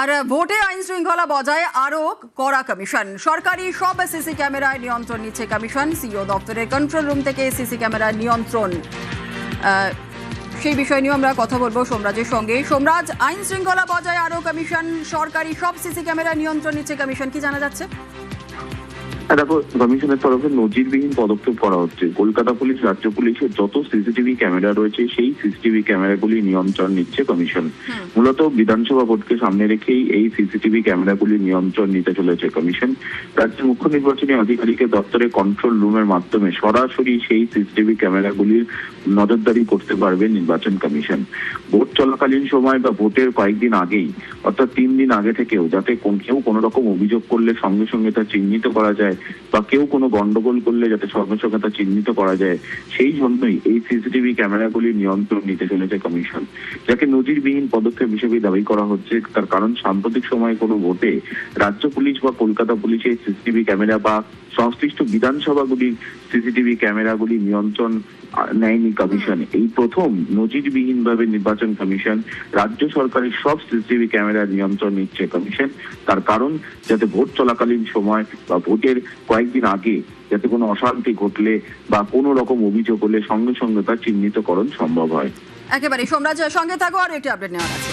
আর ভোটে আইন শৃঙ্খলা বজায় আরও কড়া কমিশন। সরকারি সব সিসি ক্যামেরায় নিয়ন্ত্রণ নিচ্ছে কমিশন। সিইও দপ্তরের কন্ট্রোল রুম থেকে সিসি ক্যামেরার নিয়ন্ত্রণ, সেই বিষয় নিয়ে আমরা কথা বলবো সোমরাজের সঙ্গে। সোমরাজ, আইন শৃঙ্খলা বজায় আরও কমিশন, সরকারি সব সিসি ক্যামেরা নিয়ন্ত্রণ নিচ্ছে কমিশন, কি জানা যাচ্ছে? দেখো, কমিশনের তরফে নজিরবিহীন পদক্ষেপ করা হচ্ছে। কলকাতা পুলিশ, রাজ্য পুলিশের যত সিসিটিভি ক্যামেরা রয়েছে সেই সিসিটিভি ক্যামেরাগুলি নিয়ন্ত্রণ নিচ্ছে কমিশন। মূলত বিধানসভা ভোটকে সামনে রেখেই এই সিসিটিভি ক্যামেরাগুলি নিয়ন্ত্রণ নিতে চলেছে কমিশন। রাজ্যের মুখ্য নির্বাচনী আধিকারিকের দপ্তরে কন্ট্রোল রুমের মাধ্যমে সরাসরি সেই সিসিটিভি ক্যামেরাগুলির নজরদারি করতে পারবে নির্বাচন কমিশন। ভোট চলাকালীন সময় বা ভোটের কয়েকদিন আগেই, অর্থাৎ 3 দিন আগে থেকেও, যাতে কেউ কোনো রকম অভিযোগ করলে সঙ্গে সঙ্গে তা চিহ্নিত করা যায় বা কেউ কোনো গন্ডগোল করলে যাতে সঙ্গে সঙ্গে তা চিহ্নিত করা যায়, সেই জন্যই এই সিসিটিভি ক্যামেরাগুলি নিয়ন্ত্রণ নিতে চলেছে কমিশন, যাকে নজিরবিহীন পদক্ষেপ হিসেবে দাবি করা হচ্ছে। তার কারণ, সাম্প্রতিক সময়ে কোনো ভোটে রাজ্য পুলিশ বা কলকাতা পুলিশের সিসিটিভি ক্যামেরা বা সংশ্লিষ্ট বিধানসভাগুলির সিসিটিভি ক্যামেরাগুলি নিয়ন্ত্রণ নেয়নি কমিশন। এই প্রথম নজিরবিহীন ভাবে নির্বাচন কমিশন রাজ্য সরকারের সব সিসিটিভি ক্যামেরার নিয়ন্ত্রণ নিচ্ছে কমিশন। তার কারণ, যাতে ভোট চলাকালীন সময় বা ভোটের কয়েকদিন আগে যাতে কোনো অশান্তি ঘটলে বা কোনো রকম অভিযোগ হলে সঙ্গে সঙ্গে তার চিহ্নিতকরণ সম্ভব হয়। একেবারে সোমরাজ, সঙ্গে থাকো, আর একটি আপডেট নেওয়ার আছে।